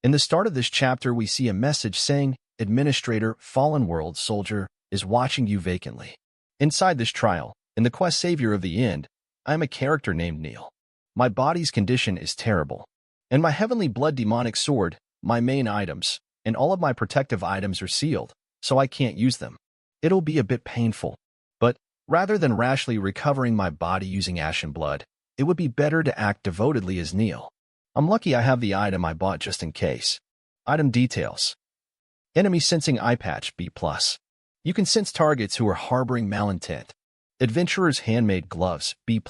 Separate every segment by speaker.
Speaker 1: In the start of this chapter, we see a message saying, Administrator, Fallen World Soldier, is watching you vacantly. Inside this trial, in the quest Savior of the End, I am a character named Neil. My body's condition is terrible. And my heavenly blood demonic sword, my main items, and all of my protective items are sealed, so I can't use them. It'll be a bit painful. But rather than rashly recovering my body using ashen blood, it would be better to act devotedly as Neil. I'm lucky I have the item I bought just in case. Item details. Enemy sensing eye patch B+. You can sense targets who are harboring malintent. Adventurer's handmade gloves B+.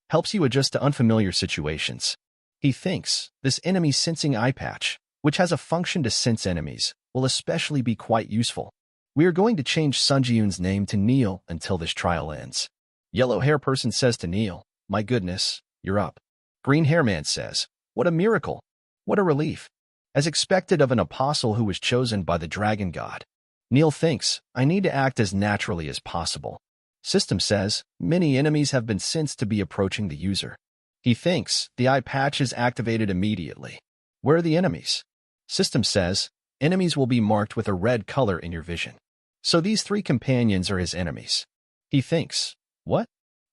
Speaker 1: Helps you adjust to unfamiliar situations. He thinks this enemy sensing eye patch, which has a function to sense enemies, will especially be quite useful. We are going to change Sunjiyun's name to Neil until this trial ends. Yellow hair person says to Neil, my goodness, you're up. Green hair man says, what a miracle. What a relief. As expected of an apostle who was chosen by the dragon god. Neil thinks, I need to act as naturally as possible. System says, many enemies have been sensed to be approaching the user. He thinks, the eye patch is activated immediately. Where are the enemies? System says, enemies will be marked with a red color in your vision. So these 3 companions are his enemies. He thinks, what?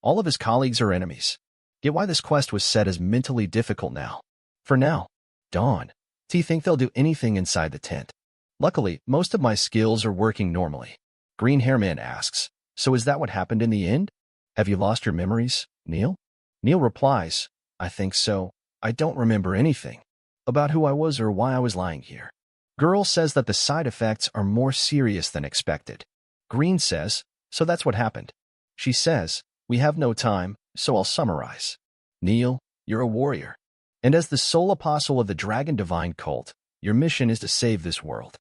Speaker 1: All of his colleagues are enemies. Get why this quest was set as mentally difficult now. For now. Dawn. Do you think they'll do anything inside the tent? Luckily, most of my skills are working normally. Green hair man asks, so is that what happened in the end? Have you lost your memories, Neil? Neil replies, I think so. I don't remember anything about who I was or why I was lying here. Girl says that the side effects are more serious than expected. Green says, so that's what happened. She says, we have no time, so I'll summarize. Neil, you're a warrior. And as the sole apostle of the Dragon Divine cult, your mission is to save this world.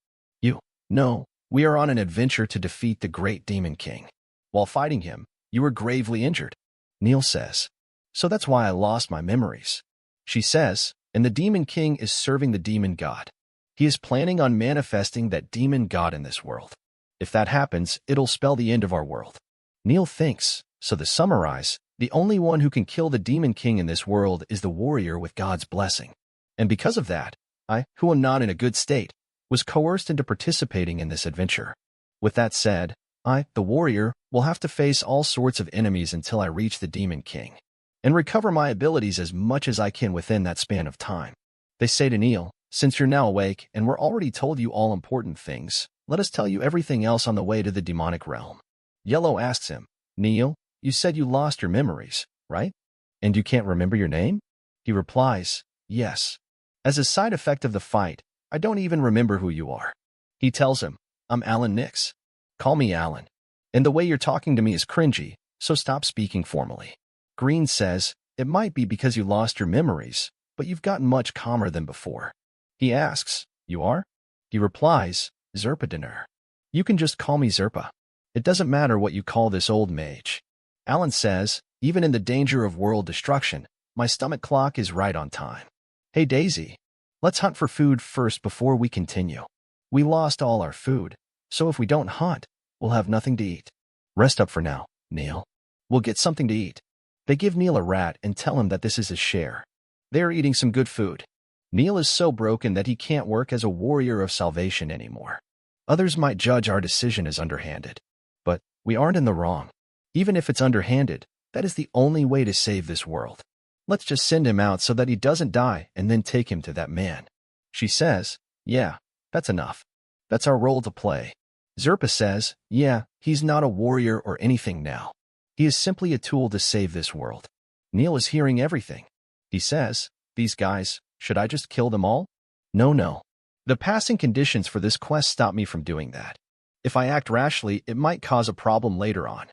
Speaker 1: No, we are on an adventure to defeat the great Demon King. While fighting him, you were gravely injured. Neil says, so that's why I lost my memories. She says, and the Demon King is serving the Demon God. He is planning on manifesting that Demon God in this world. If that happens, it'll spell the end of our world. Neil thinks, so to summarize, the only one who can kill the Demon King in this world is the warrior with God's blessing. And because of that, I, who am not in a good state, was coerced into participating in this adventure. With that said, I, the warrior, will have to face all sorts of enemies until I reach the Demon King and recover my abilities as much as I can within that span of time. They say to Neil, since you're now awake and we're already told you all important things, let us tell you everything else on the way to the demonic realm. Yellow asks him, Neil, you said you lost your memories, right? And you can't remember your name? He replies, yes. As a side effect of the fight, I don't even remember who you are. He tells him, I'm Alan Nix. Call me Alan. And the way you're talking to me is cringy, so stop speaking formally. Green says, it might be because you lost your memories, but you've gotten much calmer than before. He asks, you are? He replies, Zerpa Dinner. You can just call me Zerpa. It doesn't matter what you call this old mage. Alan says, even in the danger of world destruction, my stomach clock is right on time. Hey Daisy, let's hunt for food first before we continue. We lost all our food, so if we don't hunt, we'll have nothing to eat. Rest up for now, Neil. We'll get something to eat. They give Neil a rat and tell him that this is his share. They are eating some good food. Neil is so broken that he can't work as a warrior of salvation anymore. Others might judge our decision as underhanded. But we aren't in the wrong. Even if it's underhanded, that is the only way to save this world. Let's just send him out so that he doesn't die and then take him to that man. She says, yeah, that's enough. That's our role to play. Zerpa says, yeah, he's not a warrior or anything now. He is simply a tool to save this world. Neil is hearing everything. He says, these guys, should I just kill them all? No. The passing conditions for this quest stop me from doing that. If I act rashly, it might cause a problem later on.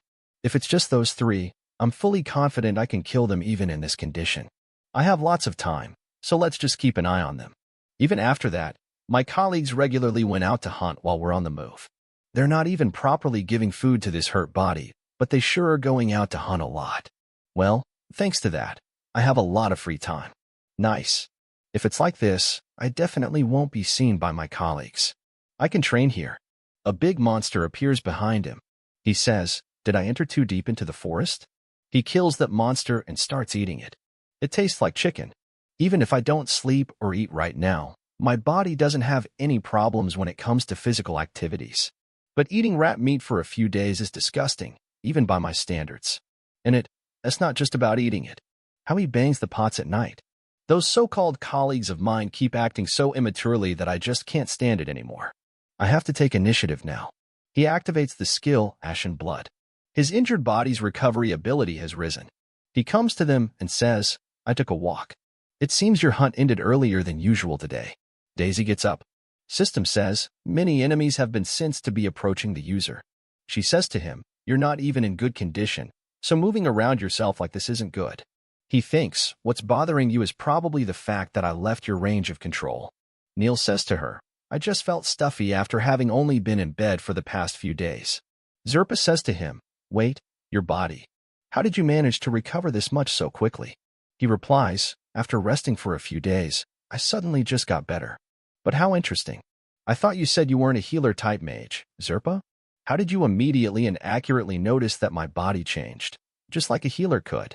Speaker 1: If it's just those 3, I'm fully confident I can kill them even in this condition. I have lots of time, so let's just keep an eye on them. Even after that, my colleagues regularly went out to hunt while we're on the move. They're not even properly giving food to this hurt body, but they sure are going out to hunt a lot. Well, thanks to that, I have a lot of free time. Nice. If it's like this, I definitely won't be seen by my colleagues. I can train here. A big monster appears behind him. He says, did I enter too deep into the forest? He kills that monster and starts eating it. It tastes like chicken. Even if I don't sleep or eat right now, My body doesn't have any problems when it comes to physical activities. But eating rat meat for a few days is disgusting, even by my standards. And it's not just about eating it. How he bangs the pots at night. Those so-called colleagues of mine keep acting so immaturely that I just can't stand it anymore. I have to take initiative now. He activates the skill, Ashen Blood. His injured body's recovery ability has risen. He comes to them and says, I took a walk. It seems your hunt ended earlier than usual today. Daisy gets up. System says, many enemies have been sensed to be approaching the user. She says to him, you're not even in good condition, so moving around yourself like this isn't good. He thinks, what's bothering you is probably the fact that I left your range of control. Neil says to her, I just felt stuffy after having only been in bed for the past few days. Zerpa says to him, wait, your body. How did you manage to recover this much so quickly? He replies, after resting for a few days, I suddenly just got better. But how interesting. I thought you said you weren't a healer-type mage, Zerpa? How did you immediately and accurately notice that my body changed? Just like a healer could.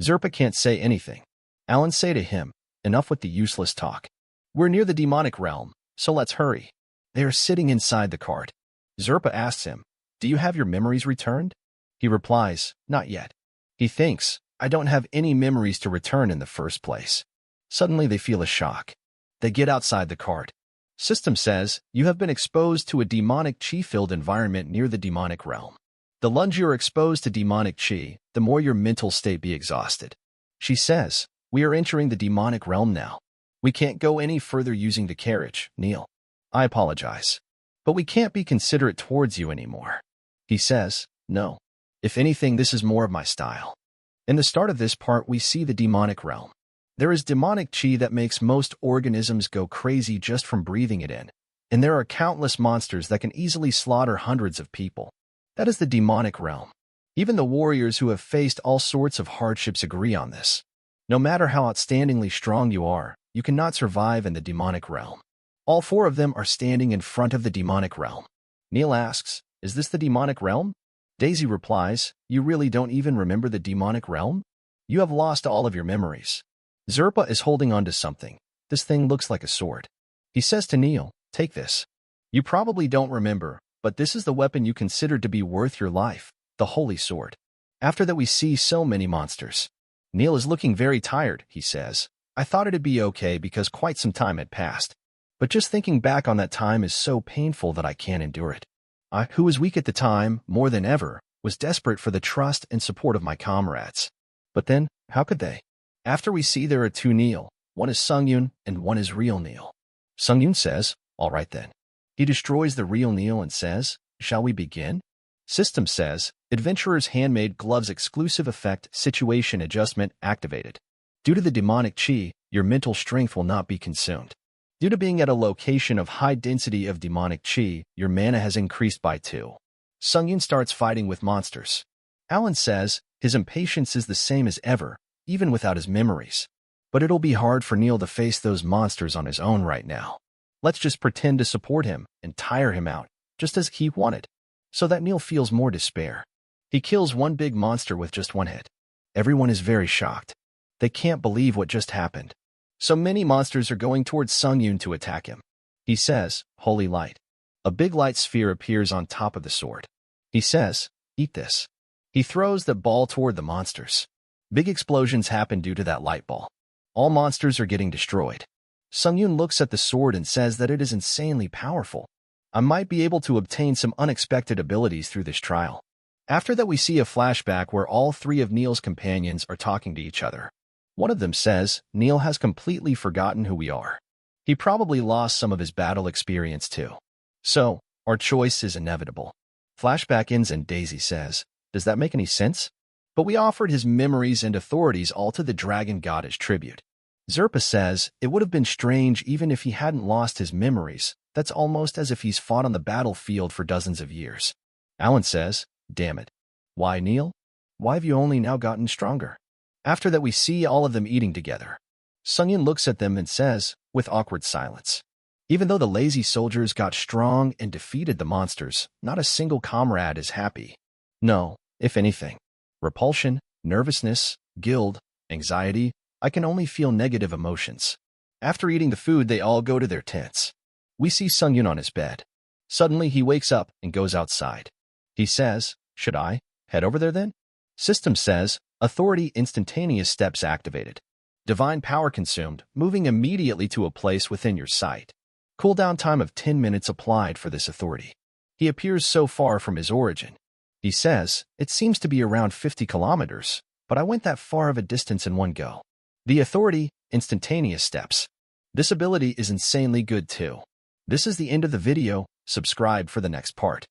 Speaker 1: Zerpa can't say anything. Alan say to him, enough with the useless talk. We're near the demonic realm, so let's hurry. They are sitting inside the cart. Zerpa asks him, do you have your memories returned? He replies, not yet. He thinks, I don't have any memories to return in the first place. Suddenly they feel a shock. They get outside the cart. System says, you have been exposed to a demonic chi-filled environment near the demonic realm. The longer you're exposed to demonic chi, the more your mental state be exhausted. She says, we are entering the demonic realm now. We can't go any further using the carriage, Neil. I apologize. But we can't be considerate towards you anymore. He says, no. If anything, this is more of my style. In the start of this part, we see the demonic realm. There is demonic chi that makes most organisms go crazy just from breathing it in, and there are countless monsters that can easily slaughter hundreds of people. That is the demonic realm. Even the warriors who have faced all sorts of hardships agree on this. No matter how outstandingly strong you are, you cannot survive in the demonic realm. All four of them are standing in front of the demonic realm. Neil asks, is this the demonic realm? Daisy replies, you really don't even remember the demonic realm? You have lost all of your memories. Zerpa is holding on to something. This thing looks like a sword. He says to Neil, take this. You probably don't remember, but this is the weapon you considered to be worth your life, the holy sword. After that we see so many monsters. Neil is looking very tired, he says. I thought it'd be okay because quite some time had passed. But just thinking back on that time is so painful that I can't endure it. I, who was weak at the time, more than ever, was desperate for the trust and support of my comrades. But then, how could they? After we see there are two Neil, one is Sungyun and one is real Neil. Sungyun says, all right then. He destroys the real Neil and says, shall we begin? System says, Adventurer's Handmade Gloves exclusive effect situation adjustment activated. Due to the demonic chi, your mental strength will not be consumed. Due to being at a location of high density of demonic chi, your mana has increased by 2. Sungyun starts fighting with monsters. Alan says, his impatience is the same as ever, even without his memories. But it'll be hard for Neil to face those monsters on his own right now. Let's just pretend to support him and tire him out, just as he wanted, so that Neil feels more despair. He kills one big monster with just one hit. Everyone is very shocked. They can't believe what just happened. So many monsters are going towards Sungyun to attack him. He says, Holy Light. A big light sphere appears on top of the sword. He says, eat this. He throws the ball toward the monsters. Big explosions happen due to that light ball. All monsters are getting destroyed. Sungyun looks at the sword and says that it is insanely powerful. I might be able to obtain some unexpected abilities through this trial. After that we see a flashback where all three of Neil's companions are talking to each other. One of them says, Neil has completely forgotten who we are. He probably lost some of his battle experience too. So, our choice is inevitable. Flashback ends and Daisy says, does that make any sense? But we offered his memories and authorities all to the dragon god as tribute. Zerpa says, it would have been strange even if he hadn't lost his memories. That's almost as if he's fought on the battlefield for dozens of years. Alan says, damn it. Why, Neil? Why have you only now gotten stronger? After that we see all of them eating together. Sungyun looks at them and says, with awkward silence, even though the lazy soldiers got strong and defeated the monsters, not a single comrade is happy. No, if anything. Repulsion, nervousness, guilt, anxiety, I can only feel negative emotions. After eating the food, they all go to their tents. We see Sungyun on his bed. Suddenly, he wakes up and goes outside. He says, "Should I head over there then?" System says, "Authority instantaneous steps activated. Divine power consumed, moving immediately to a place within your sight. Cooldown time of 10 minutes applied for this authority." He appears so far from his origin. He says, "It seems to be around 50 kilometers, but I went that far of a distance in one go." The authority, instantaneous steps. This ability is insanely good too. This is the end of the video. Subscribe for the next part.